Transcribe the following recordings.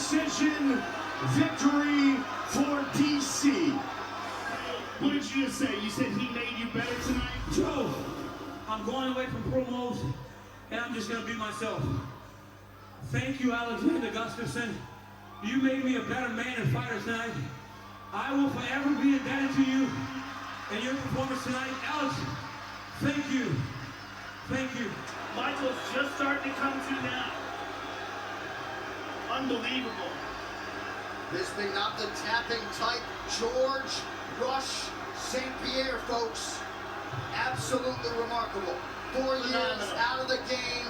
decision victory for DC. What did you just say? You said he made you better tonight? Joe, I'm going away from promos, and I'm just going to be myself. Thank you, Alexander Gustafsson. You made me a better man and fighter tonight. I will forever be indebted to you and your performance tonight. Alex, thank you. Thank you. Michael's just starting to come to now. Unbelievable. This thing not the tapping type George Rush St. Pierre, folks. Absolutely remarkable. 4 years out of the game,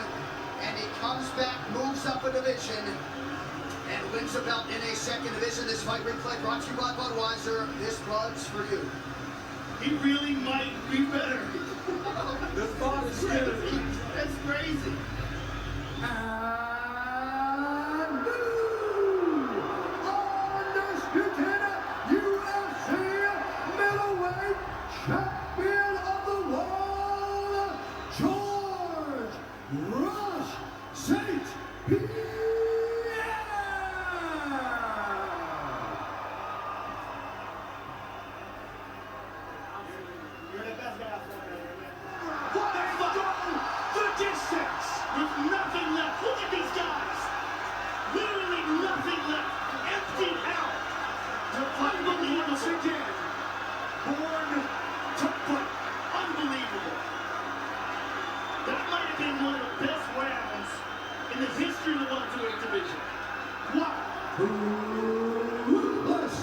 and he comes back, moves up a division, and wins a belt in a second division. This fight replay brought to you by Budweiser. This Bud's for you. He really might be better. The thought is scary. That's crazy. And new undisputed UFC middleweight champion of the world, George Rush St. Pierre. You're the best guy out there, man. What a go the distance! With nothing left. Look at these guys. Literally nothing left. Emptied out. To fight once again, born to fight. Unbelievable. That might have been one of the best rounds in the history of the welterweight division. Wow. Ruthless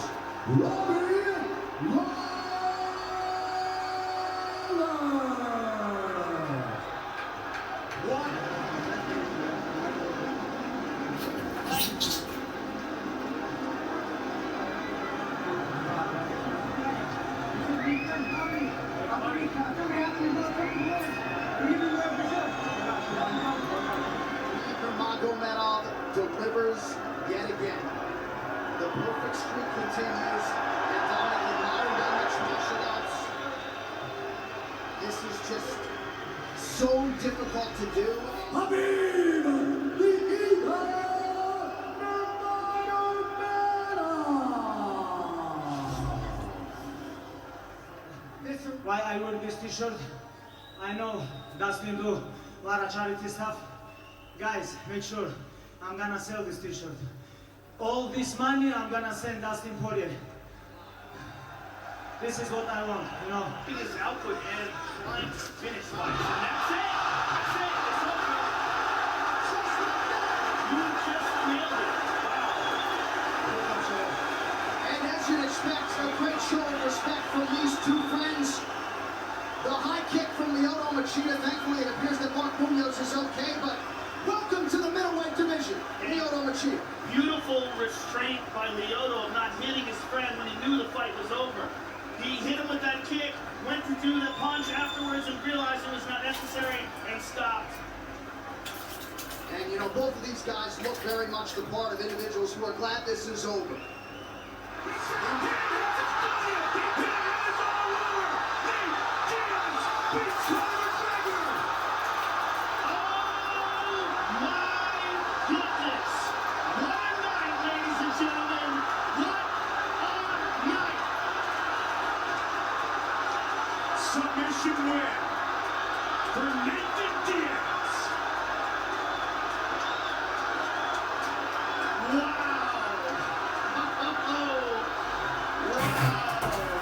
Robbie Lawler. What? Magomedov delivers yet again. The perfect streak continues. And dominating modern day mixed martial arts. This is just so difficult to do. Habib the Eagle Nurmagomedov. Why I wear this t-shirt? I know Dustin do a lot of charity stuff. Guys, make sure I'm gonna sell this t-shirt. All this money I'm gonna send Dustin Poirier. This is what I want, you know. Biggest output and trying to finish fights. And that's it. That's it. It's over. You just nailed it. Wow. And as you'd expect, a great show of respect from these two friends. The high kick from Lyoto Machida. Thankfully, it appears that Mark Munoz is okay, but welcome to the middleweight division, Lyoto Machida. Beautiful restraint by Lyoto of not hitting his friend when he knew the fight was over. He hit him with that kick, went to do the punch afterwards and realized it was not necessary and stopped. And you know, both of these guys look very much the part of individuals who are glad this is over. Submission win for Nathan Diaz. Wow! Wow!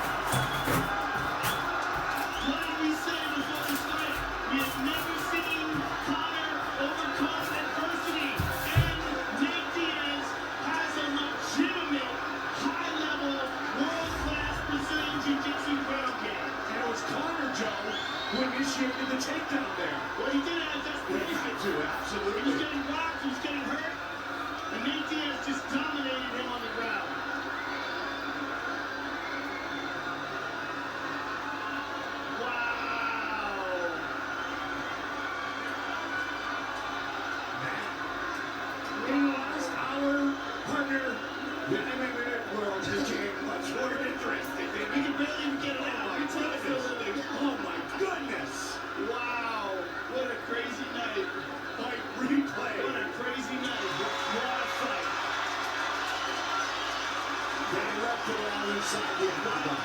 wrapped around inside the octagon.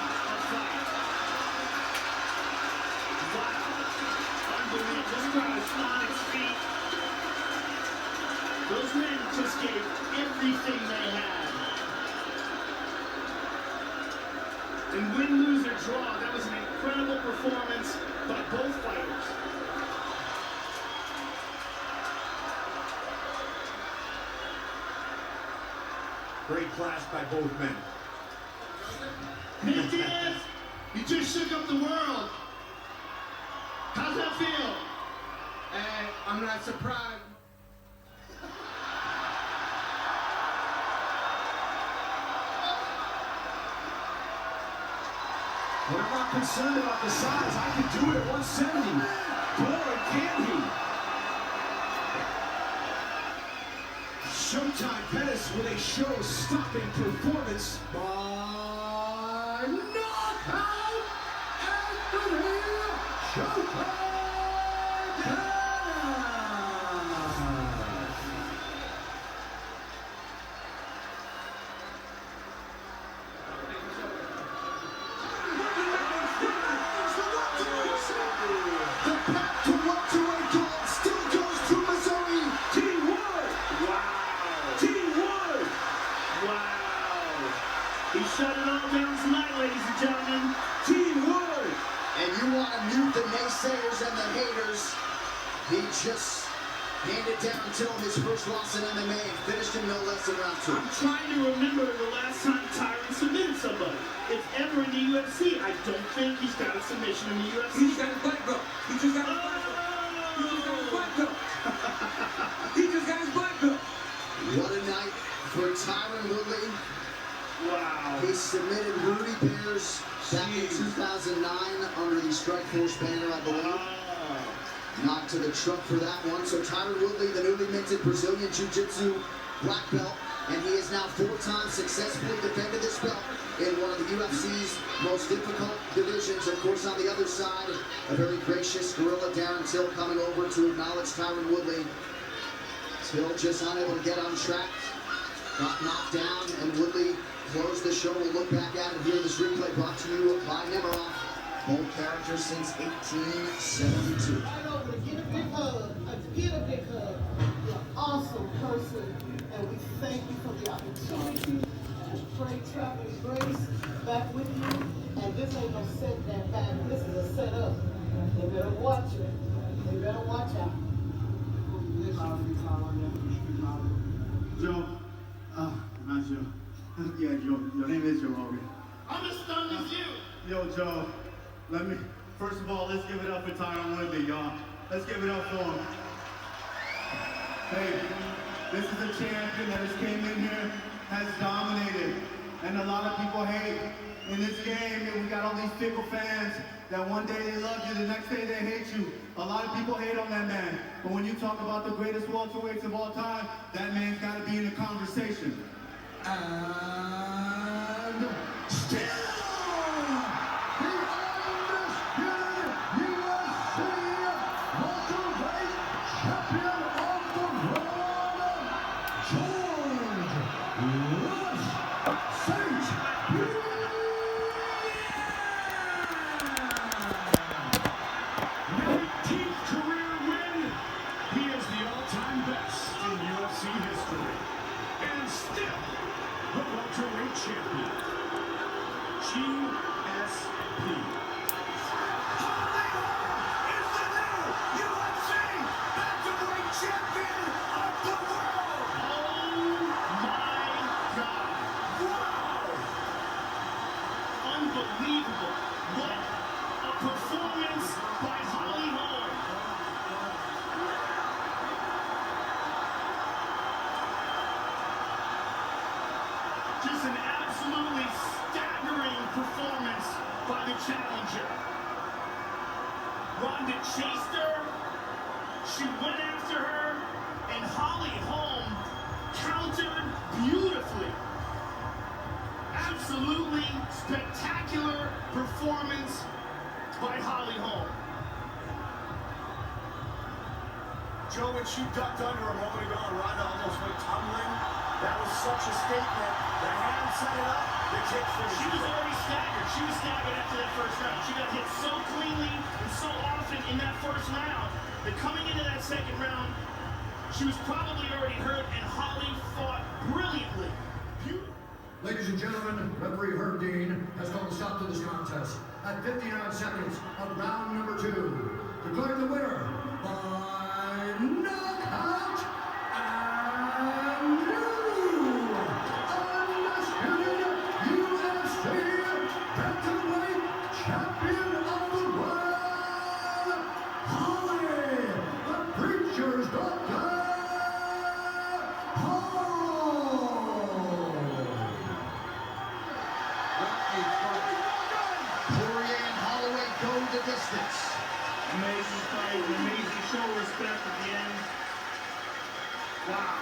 Unbelievable. This crowd is on its feet. Those men just gave everything they had. And win, lose, or draw, that was an incredible performance by both fighters. Great clash by both men. Nick Diaz, you just shook up the world. How's that feel? I'm not surprised. But I'm not concerned about the size. I can do it at 170. Boy, can he? Showtime Pettis with a show-stopping performance by knockout Anthony Showtime Pettis. The path to welterweight gold still goes to Missouri. T. Wood. Wow. T. Wood. Wow. He shut it all down tonight, ladies and gentlemen. T. Wood. And you want to mute the naysayers and the haters. He just handed down until his first loss in MMA and finished in no less than round 2. I'm trying to remember the last time Tyron submitted somebody. If ever in the UFC, I don't think he's got a submission in the UFC. He just got his black belt. He just got his black belt. He just got his black belt. He just got his black belt. What a night for Tyron Woodley. Wow. He submitted Rudy Bears back in 2009 under the Strikeforce banner, I believe. Wow. Knocked to the truck for that one. So Tyron Woodley, the newly minted Brazilian Jiu-Jitsu black belt, and he has now 4 times successfully defended this belt in one of the UFC's most difficult divisions. Of course, on the other side, a very gracious gorilla, Darren Till, coming over to acknowledge Tyron Woodley. Till just unable to get on track, got knocked down, and Woodley closed the show. We'll look back at it here in this replay brought to you by Nemiroff. Bold character since 1872. Right over to get a big hug. Get a big hug. You're an awesome person, and we thank you for the opportunity to pray traveling grace back with you. And this ain't no setback back. This is a setup. They better watch it. They better watch out. Joe, not Joe. Yeah, Joe. Your name is Joe Rogan. I'm as stunned as you. Yo, Joe, first of all, let's give it up for Tyron Woodley, y'all. Let's give it up for him. Hey, this is a champion that just came in here, has dominated, and a lot of people hate. In this game, we got all these fickle fans that one day they love you, the next day they hate you. A lot of people hate on that man. But when you talk about the greatest welterweights of all time, that man's got to be in the conversation. And still the undisputed UFC welterweight champion of the world, George St. Pierre. 19th career win. He is the all-time best in UFC history. And still the welterweight champion, GSP. Holly is the new UFC welterweight champion of the world. Oh my God. Wow! Unbelievable. What a performance by Holly Holm. Just an absolutely staggering performance by the challenger. Ronda chased her, she went after her, and Holly Holm countered beautifully. Absolutely spectacular performance by Holly Holm. Joe, when she ducked under a moment ago and Ronda almost went tumbling, That was such a statement. The hand set it up. The kick finished. She was already staggered. She was staggered after that first round. She got hit so cleanly and so often in that first round that coming into that second round, she was probably already hurt, and Holly fought brilliantly. Ladies and gentlemen, referee Herb Dean has called a stop to this contest at 59 seconds of round number 2. Declaring the winner by knockout and new undisputed UFC bantamweight champion of the world, Holly, the Preacher's Daughter. The distance. Amazing fight, amazing show of respect at the end. Wow.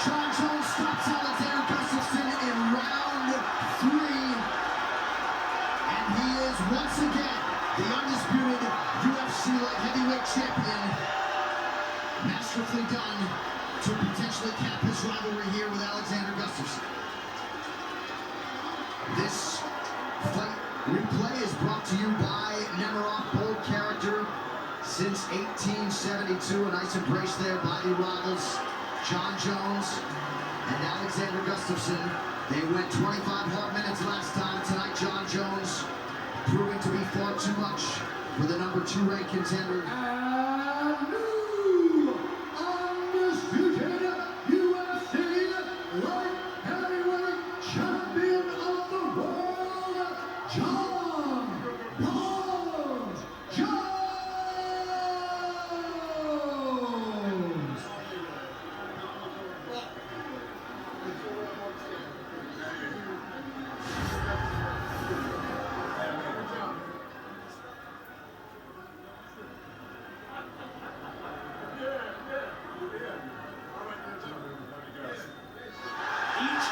Jon Jones stops Alexander Gustafsson in round 3, and he is once again the undisputed UFC light heavyweight champion. Masterfully done to potentially cap his rivalry here with Alexander Gustafsson. This fight replay is brought to you by Nemiroff, bold character since 1872. A nice embrace there by the rivals, Jon Jones and Alexander Gustafsson. They went 25 hard minutes last time. Tonight, Jon Jones proving to be far too much for the number 2 ranked contender. And new undisputed UFC light heavyweight champion of the world, Jon Bones Jones.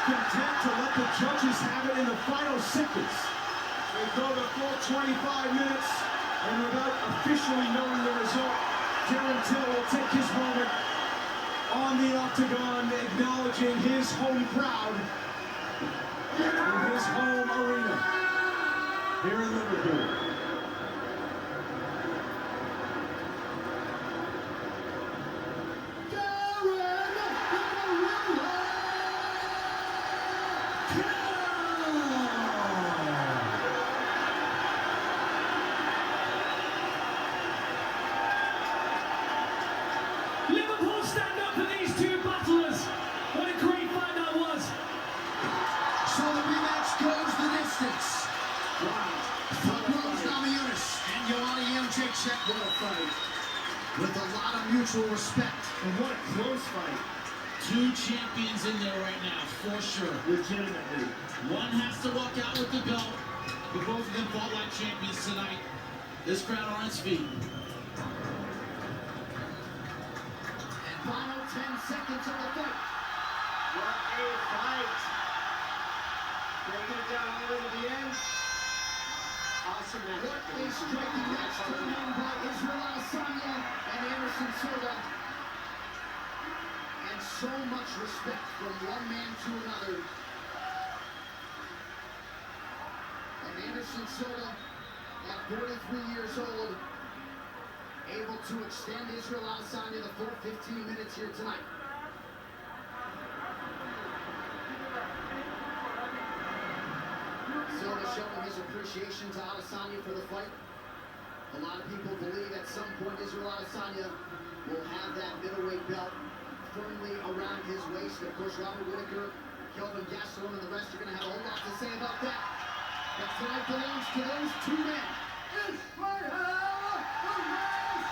Content to let the judges have it in the final seconds. They go the full 25 minutes, and without officially knowing the result, Darren Till will take his moment on the octagon, acknowledging his home crowd in his home arena here in Liverpool. Liverpool stand up for these two battlers. What a great fight that was. So the rematch goes the distance. Wow. Rose Namajunas and Joanna Jędrzejczyk. What a fight. With a lot of mutual respect. And what a close fight. Two champions in there right now, for sure. Legitimately. One has to walk out with the belt, but both of them fought like champions tonight. This crowd on its feet. And final 10 seconds of the fight. What a fight. Breaking it down all the way to the end. Awesome match. What a striking match to the name by Israel Adesanya and Anderson Silva. And so much respect from one man to another. And Anderson Silva, at 43 years old, able to extend Israel Adesanya the full 15 minutes here tonight. Silva showing his appreciation to Adesanya for the fight. A lot of people believe at some point Israel Adesanya will have that middleweight belt firmly around his waist. Of course, Robert Whittaker, Kelvin Gastelum, and the rest are going to have a whole lot to say about that. But tonight belongs to those two men. Israel, the race,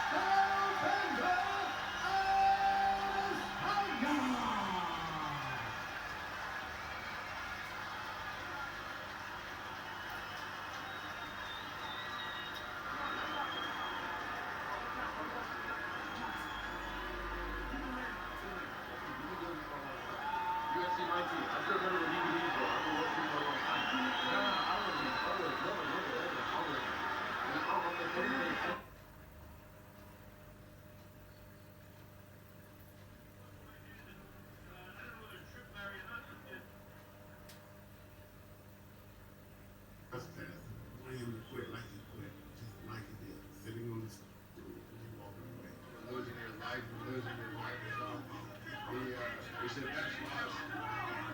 He said, that's lost.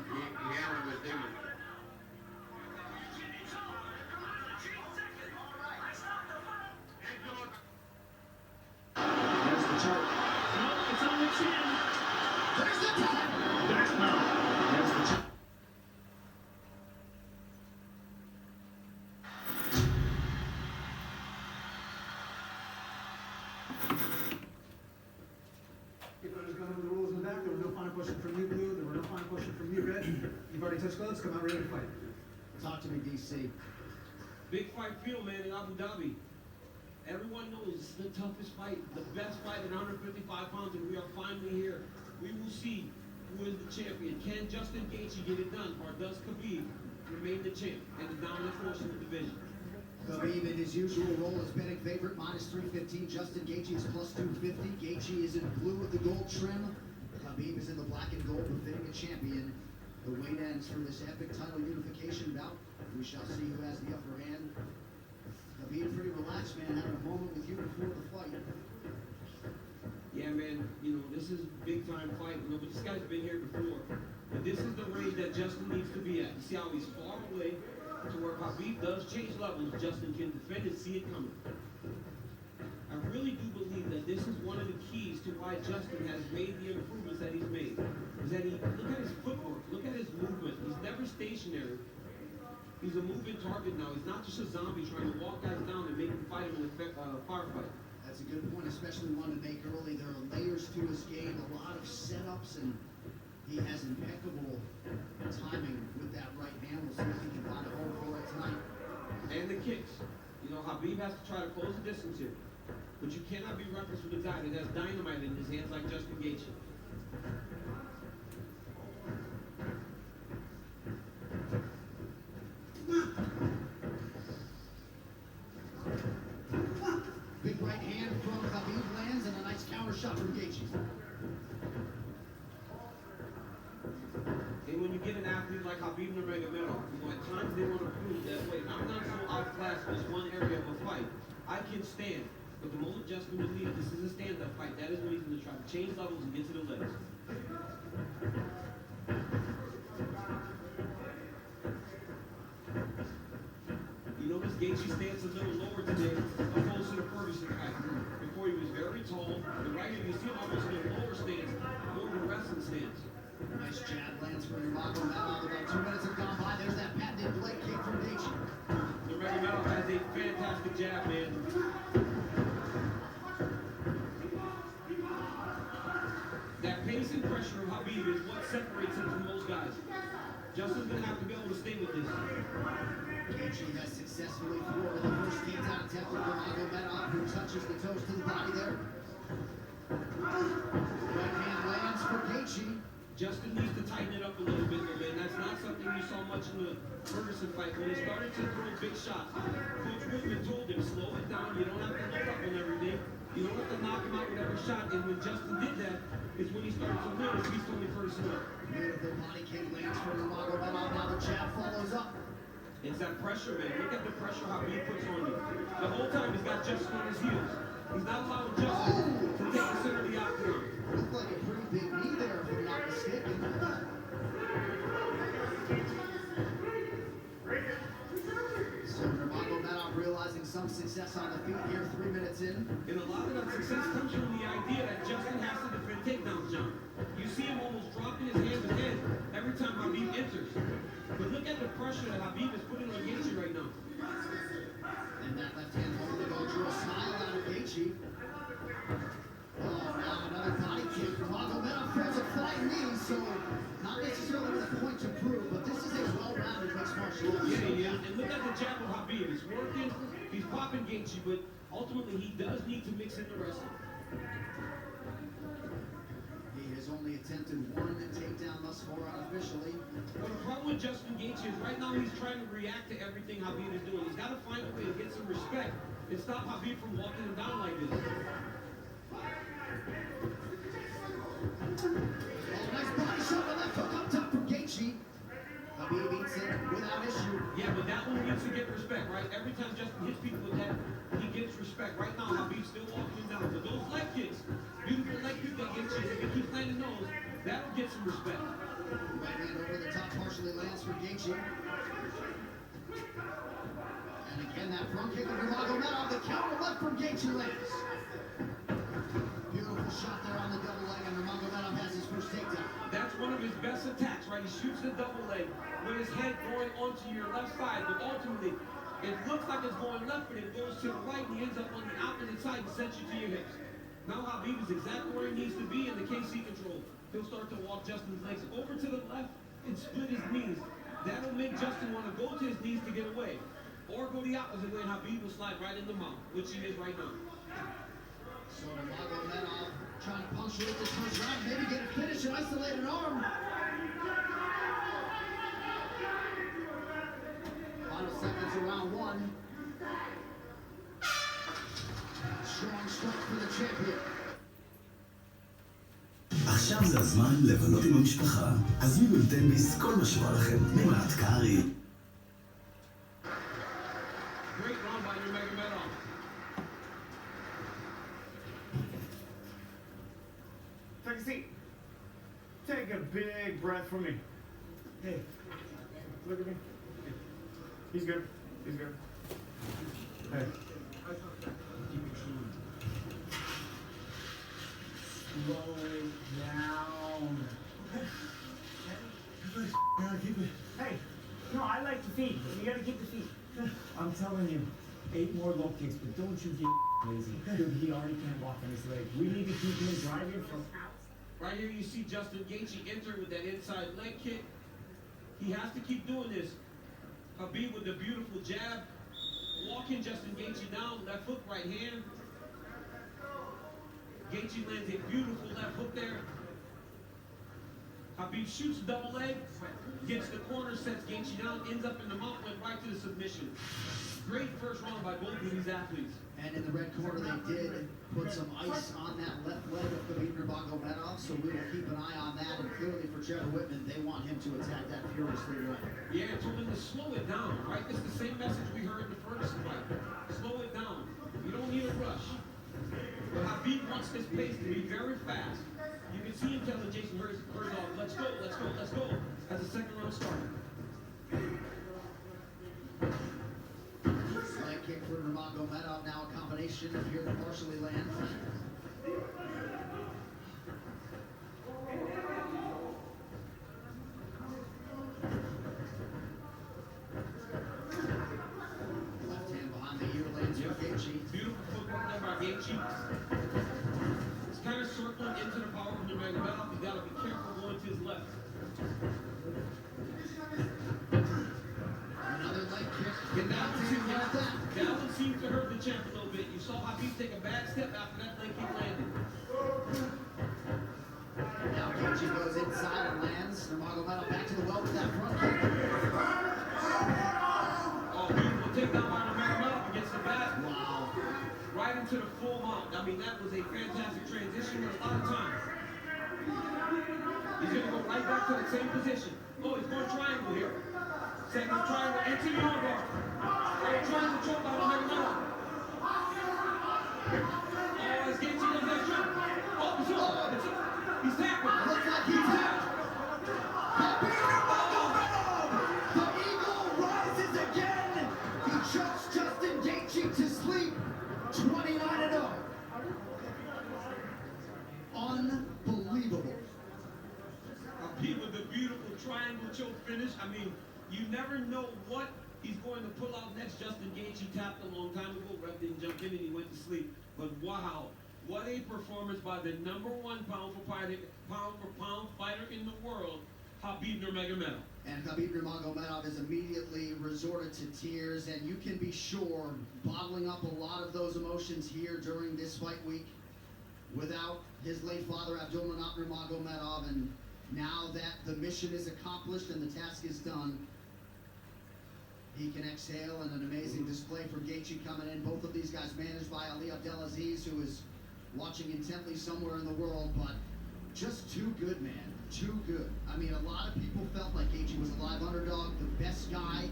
He handled it with dignity. There's the chart. No, it's on the chin. There's the tap. There's no. There's the chart. If I was going over the rules in the back, there were no final questions from you, Blue. There were no final questions from you, Red. You've already touched gloves. Come out ready to fight. Talk to me, DC. Big fight field, man, in Abu Dhabi. Everyone knows this is the toughest fight, the best fight at 155 pounds, and we are finally here. We will see who is the champion. Can Justin Gaethje get it done, or does Khabib remain the champ and the dominant force in the division? Khabib in his usual role as betting favorite, minus 315. Justin Gaethje is plus 250. Gaethje is in blue with the gold trim. Khabib is in the black and gold, befitting a champion. The weight ends for this epic title unification bout. We shall see who has the upper hand. Khabib pretty relaxed, man. Having a moment with you before the fight. Yeah, man, you know, this is a big time fight. You know, but this guy's been here before. But this is the range that Justin needs to be at. You see how he's far away to where Khabib does change levels. Justin can defend and see it coming. I really do believe that this is one of the keys to why Justin has made the improvements that he's made. Is that look at his footwork, look at his movement. He's never stationary. He's a moving target now. He's not just a zombie trying to walk guys down and make them fight him in a firefight. That's a good point, especially one to make early. There are layers to his game, a lot of setups, and he has impeccable timing with that right hand. We'll see if he can find a home for it tonight. And the kicks. You know, Khabib has to try to close the distance here. But you cannot be reckless with a guy that has dynamite in his hands like Justin Gaethje. Big right hand from Khabib lands and a nice counter shot from Gaethje. And when you get an athlete like Khabib Nurmagomedov, you know, at times they want to prove that, wait, I'm not so outclassed in this one area of a fight. I can stand. But the moment Justin believes this is a stand-up fight, that is when he's going to try to change levels and get to the legs. You notice Gaethje stands a little lower today, opposed to the Ferguson fight. Before he was very tall, but right here you see him almost in a lower stance, more of a wrestling stance. Nice jab lands for Nurmagomedov. About 2 minutes have gone by. There's that patented blade kick from Gaethje. Nurmagomedov has a fantastic jab, man. That pace and pressure of Khabib is what separates him from most guys. Justin's going to have to be able to stay with this. Gaethje has successfully thwarted the first takedown attempt of Nurmagomedov, who touches the toes to the body there. Right hand lands for Gaethje. Justin needs to tighten it up a little bit, man. That's not something you saw much in the Ferguson fight. When he started to throw big shots, Coach Whitman told him, slow it down. You don't have to load up on everything. You don't have to knock him out with every shot. And when Justin did that, is when he started to win his beast only Ferguson up. Beautiful body kick lands for Nurmagomedov. Now the jab follows up. It's that pressure, man. Look at the pressure Khabib puts on you. The whole time he's got Justin on his heels. He's not allowing Justin to take the center of the octagon. Looked like a pretty big knee there, if I'm not mistaken. So Nurmagomedov realizing some success on the feet here, 3 minutes in. And a lot of that success comes from the idea that Justin has to defend takedowns, John. You see him almost dropping his hands and head every time Khabib enters. But look at the pressure that Khabib is putting on Gaethje right now. And that left hand over the goal drew a smile out of Gaethje. Oh, now another body kick. Nurmagomedov throws a flying knee, so not necessarily with a point to prove, but this is a well-rounded mixed martial arts. Yeah. And look at the jab of Khabib. It's working. He's popping Gaethje, but ultimately he does need to mix in the wrestling. He has only attempted one takedown thus far unofficially. Well, the problem with Justin Gaethje is right now he's trying to react to everything Khabib is doing. He's got to find a way to get some respect and stop Khabib from walking him down like this. Oh, nice body shot, the left hook up top from Gaethje. Khabib eats it without issue. Yeah, but that one needs to get respect, right? Every time Justin hits people with that, he gets respect. Right now, Khabib's still walking him down. But those leg kicks, beautiful leg kick that Gaethje, if he keeps landing those, That'll get some respect. Right hand over the top partially lands for Gaethje. And again, that front kick of Nurmagomedov, the counter left from Gaethje lands. Beautiful shot there on the double leg, and Nurmagomedov has his first takedown. That's one of his best attacks, right? He shoots the double leg with his head going onto your left side, but ultimately, it looks like it's going left, but it goes to the right, and he ends up on the opposite side and sends you to your hips. Now Khabib is exactly where he needs to be in the KC control. He'll start to walk Justin's legs over to the left and split his knees. That'll make Justin want to go to his knees to get away. Or go the opposite way, and Khabib will slide right in the mouth, which he is right now. So Nurmagomedov trying to punctuate this first round, maybe get a finish and isolate an arm. Final seconds of round one. Strong strike for the champion. עכשיו זה הזמן לבלות עם המשפחה. הזמינו לטנביס כל מה שבא לכם. ממעט קארי. Great run by Nurmagomedov. Take a seat. Take a big breath for me. Hey, look at me. He's good. He's good. Hey. Slow down. Hey, no, I like the feet. You gotta keep the feet. I'm telling you, 8 more low kicks, but don't you get lazy. Dude, he already can't walk on his leg. We need to keep him right here from out. Right here you see Justin Gaethje enter with that inside leg kick. He has to keep doing this. Khabib with the beautiful jab. Walking Justin Gaethje down, left hook, right hand. Gaethje lands a beautiful left hook there. Khabib shoots double leg, gets the corner, sets Gaethje down, ends up in the mount, went right to the submission. Great first round by both of these athletes. And in the red corner, they did put some ice on that left leg of Khabib Nurmagomedov, so we will keep an eye on that. And clearly for Trevor Whitman, they want him to attack that furiously right. Yeah, told him to slow it down, right? It's the same message we heard in the Ferguson fight. Slow it down. You don't need a rush. But Khabib wants this pace to be very fast. You can see him telling Jason Herzog, let's go, let's go, let's go, as the second round started. Leg kick for Nurmagomedov, now a combination here to partially land. Left hand behind the ear lands for Gaethje. Beautiful footwork there by Gaethje. It's kind of circling into the power of Nurmagomedov. You got to be careful going to his left. Another leg kick. That one seemed to hurt the champ a little bit. You saw Khabib take a bad step after that leg kick landed. Now Gaethje goes inside and lands. Nurmagomedov back to the well with that front kick. Oh, beautiful takedown by Nurmagomedov against the back. Wow. Right into the full mount. I mean, that was a fantastic transition with a lot of time. He's going to go right back to the same position. Oh, he's going triangle here. Second triangle into the armbar. Right triangle choke by Nurmagomedov. Oh, it's Gaethje does that choke. Oh, it's up. He's tapping. Looks like he's tapped. Khabib Nurmagomedov! The eagle rises again. He chokes Justin Gaethje to sleep. 29-0. Unbelievable. Khabib with the beautiful triangle choke finish. I mean, you never know what he's going to pull out next. Justin Gaethje tapped a long time ago. Ref didn't jump in and he went to sleep. But wow, what a performance by the #1 pound for pound fighter in the world, Khabib Nurmagomedov. And Khabib Nurmagomedov has immediately resorted to tears, and you can be sure bottling up a lot of those emotions here during this fight week without his late father Abdulmanap Nurmagomedov. And now that the mission is accomplished and the task is done, he can exhale, and an amazing display for Gaethje coming in. Both of these guys managed by Ali Abdelaziz, who is watching intently somewhere in the world, but just too good, man. Too good. I mean, a lot of people felt like Gaethje was a live underdog, the best guy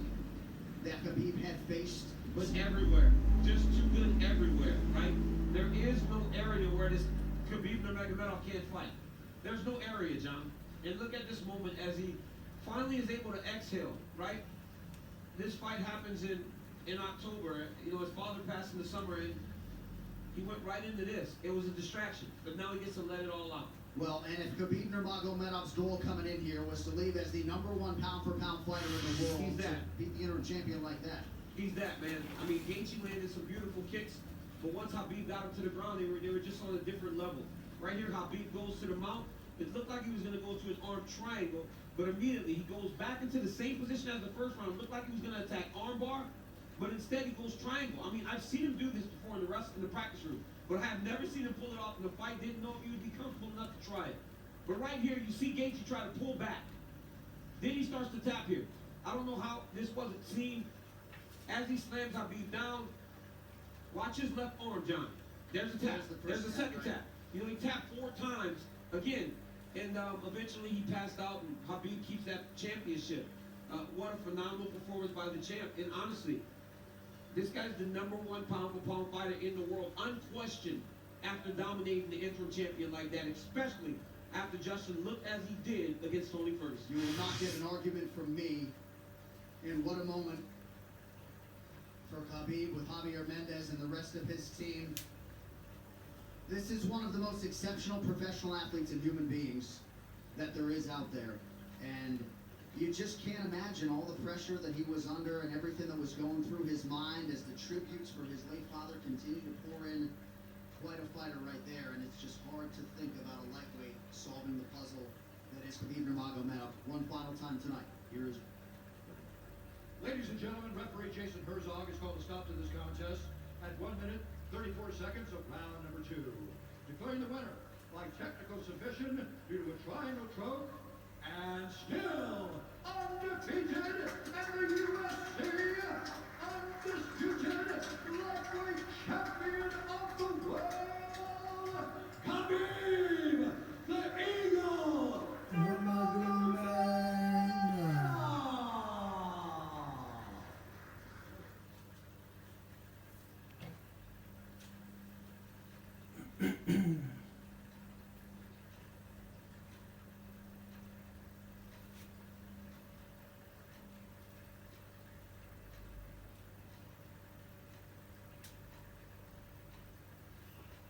that Khabib had faced. Was everywhere. Just too good everywhere, right? There is no area where this Khabib Nurmagomedov can't fight. There's no area. area, John. And look at this moment as he finally is able to exhale, right? This fight happens in October. You know, his father passed in the summer, and he went right into this. It was a distraction, but now he gets to let it all out. Well, and if Khabib Nurmagomedov's goal coming in here was to leave as the #1 pound-for-pound fighter in the world, He's that. to beat the interim champion like that. He's that, man. I mean, Gaethje landed some beautiful kicks, but once Khabib got him to the ground, they were just on a different level. Right here, Khabib goes to the mount. It looked like he was going to go to an arm triangle, but immediately he goes back into the same position as the first round. It looked like he was going to attack armbar, but instead he goes triangle. I mean, I've seen him do this before in the practice room, but I have never seen him pull it off in the fight. Didn't know if he would be comfortable enough to try it. But right here, you see Gaethje try to pull back. Then he starts to tap here. I don't know how this wasn't seen. As he slams Khabib down, watch his left arm, John. There's a tap. There's a second tap. You know, he tapped 4 times again, and eventually he passed out, and Khabib keeps that championship. What a phenomenal performance by the champ. And honestly, this guy's the #1 pound-for-pound fighter in the world, unquestioned, after dominating the interim champion like that, especially after Justin looked as he did against Tony Ferguson. You will not get an argument from me. And what a moment for Khabib with Javier Mendez and the rest of his team. This is one of the most exceptional professional athletes and human beings that there is out there. And you just can't imagine all the pressure that he was under and everything that was going through his mind as the tributes for his late father continue to pour in. Quite a fighter right there, and it's just hard to think about a lightweight solving the puzzle that is Khabib Nurmagomedov. One final time tonight. Here is. Ladies and gentlemen, referee Jason Herzog has called a stop to this contest at 1 minute, 34 seconds of round number 2. Declaring the winner by technical submission due to a triangle choke, and still undefeated and the UFC undisputed lightweight champion of the world, Khabib the Eagle Nurmagomedov.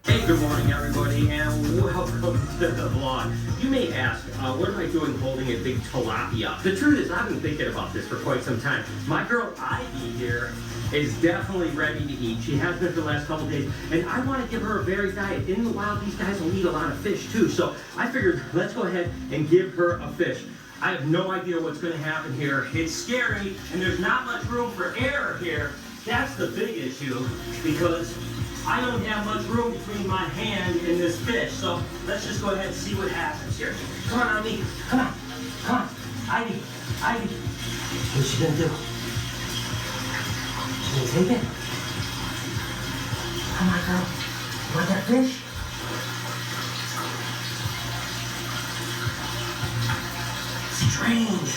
Hey, good morning everybody, and welcome to the vlog. You may ask, what am I doing holding a big tilapia? The truth is, I've been thinking about this for quite some time. My girl Ivy here is definitely ready to eat. She has been for the last couple days, and I want to give her a varied diet. In the wild, these guys will eat a lot of fish too, so I figured let's go ahead and give her a fish. I have no idea what's going to happen here. It's scary, and there's not much room for error here. That's the big issue, because I don't have much room between my hand and this fish, so let's just go ahead and see what happens here. Come on, Ivy. Come on. Come on. Ivy. Ivy. What's she gonna do? She gonna take it? Come on, girl. You want that fish? Strange.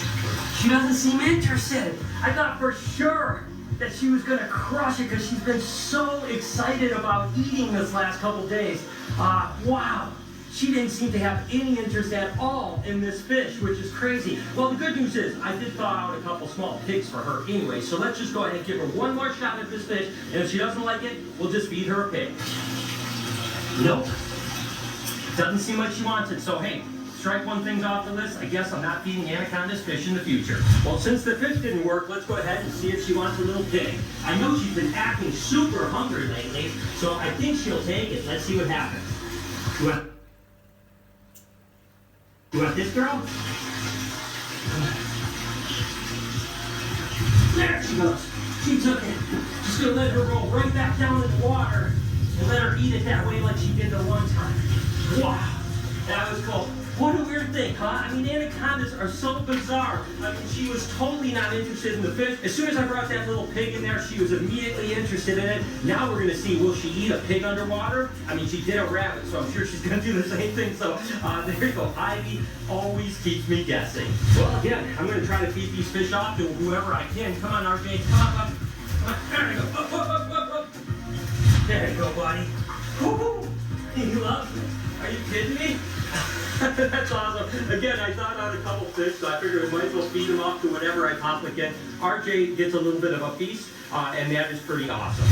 She doesn't seem interested. I thought for sure that she was gonna crush it because she's been so excited about eating this last couple days. Wow. She didn't seem to have any interest at all in this fish, which is crazy. Well, the good news is I did thaw out a couple small pigs for her anyway, so let's just go ahead and give her one more shot at this fish, and if she doesn't like it, we'll just feed her a pig. Nope. Doesn't seem like she wants it, so hey, strike one thing off the list. I guess I'm not feeding anacondas fish in the future. Well, since the fish didn't work, let's go ahead and see if she wants a little pig. I know she's been acting super hungry lately, so I think she'll take it. Let's see what happens. You want this girl? There she goes. She took it. Just gonna let her roll right back down in the water and let her eat it that way like she did the one time. Wow, that was cool. What a weird thing, huh? I mean, anacondas are so bizarre. I mean, she was totally not interested in the fish. As soon as I brought that little pig in there, she was immediately interested in it. Now we're gonna see, will she eat a pig underwater? I mean, she did a rabbit, so I'm sure she's gonna do the same thing. So there you go. Ivy always keeps me guessing. Well, again, I'm gonna try to feed these fish off to whoever I can. Come on, RJ, come on. There you go. Up, up, up, up, up. There you go, buddy. Woo-hoo. He loves me. Are you kidding me? That's awesome. Again, I thought out a couple fish, so I figured I might as well feed them off to whatever I possibly can. RJ gets a little bit of a feast, and that is pretty awesome.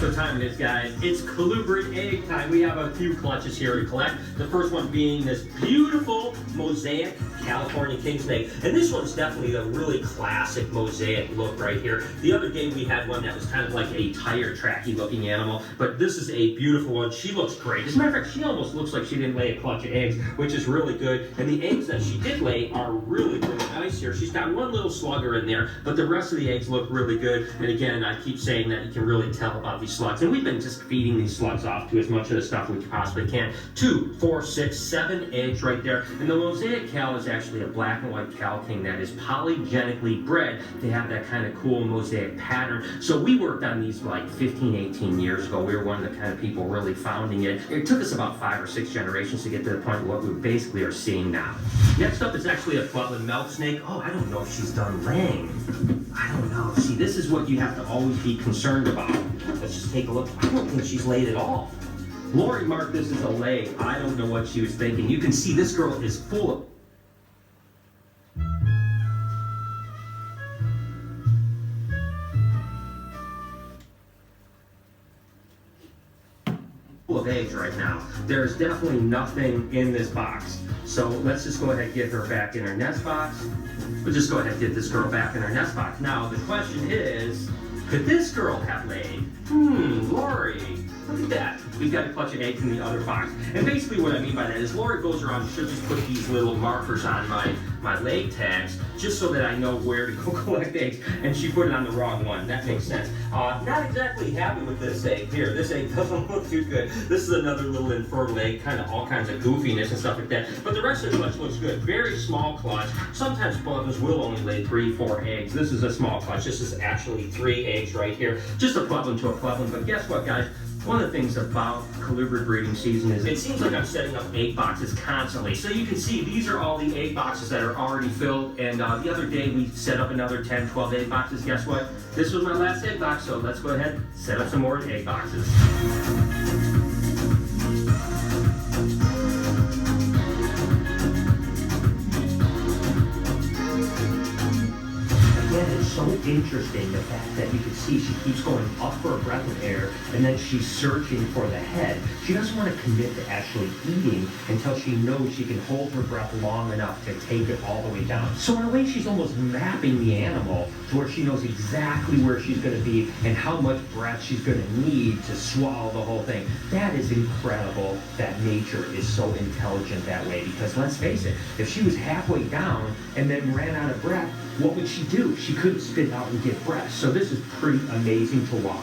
What time it is, guys? It's colubrid egg time. We have a few clutches here to collect. The first one being this beautiful mosaic California king snake. And this one's definitely a really classic mosaic look right here. The other day we had one that was kind of like a tire tracky looking animal, but this is a beautiful one. She looks great. As a matter of fact, she almost looks like she didn't lay a clutch of eggs, which is really good. And the eggs that she did lay are really, really nice here. She's got one little slugger in there, but the rest of the eggs look really good. And again, I keep saying that you can really tell about these slugs. And we've been just feeding these slugs off to as much of the stuff we possibly can. 2, 4, 6, 7 eggs right there. And the mosaic cal is actually a black and white cal king that is polygenically bred to have that kind of cool mosaic pattern. So we worked on these like 15, 18 years ago. We were one of the kind of people really founding it. It took us about 5 or 6 generations to get to the point of what we basically are seeing now. Next up is actually a Butland milk snake. Oh, I don't know if she's done laying. I don't know. See, this is what you have to always be concerned about. Let's just take a look. I don't think she's laid at all. Lori marked this as a lay. I don't know what she was thinking. You can see this girl is full of eggs right now. There's definitely nothing in this box. So let's just go ahead and get her back in her nest box. We'll just go ahead and get this girl back in her nest box. Now the question is, could this girl have laid? Lori, look at that. We've got a clutch of eggs in the other box. And basically what I mean by that is Lori goes around, she'll just put these little markers on my leg tags just so that I know where to go collect eggs, and she put it on the wrong one. That makes sense. Not exactly happy with this egg here. This egg doesn't look too good. This is another little infertile egg, kind of all kinds of goofiness and stuff like that. But the rest of the clutch looks good. Very small clutch. Sometimes Butlins will only lay 3, 4 eggs. This is a small clutch. This is actually 3 eggs right here. Just a Butlin to a Butlin. But guess what, guys? One of the things about colubrid breeding season is it seems like I'm setting up egg boxes constantly. So you can see these are all the egg boxes that are already filled. And the other day we set up another 10, 12 egg boxes. Guess what? This was my last egg box, so let's go ahead and set up some more egg boxes. So interesting, the fact that you can see she keeps going up for a breath of air and then she's searching for the head. She doesn't want to commit to actually eating until she knows she can hold her breath long enough to take it all the way down. So in a way, she's almost mapping the animal to where she knows exactly where she's going to be and how much breath she's going to need to swallow the whole thing. That is incredible that nature is so intelligent that way, because let's face it, if she was halfway down and then ran out of breath, what would she do? She couldn't spit out and get breath. So this is pretty amazing to watch.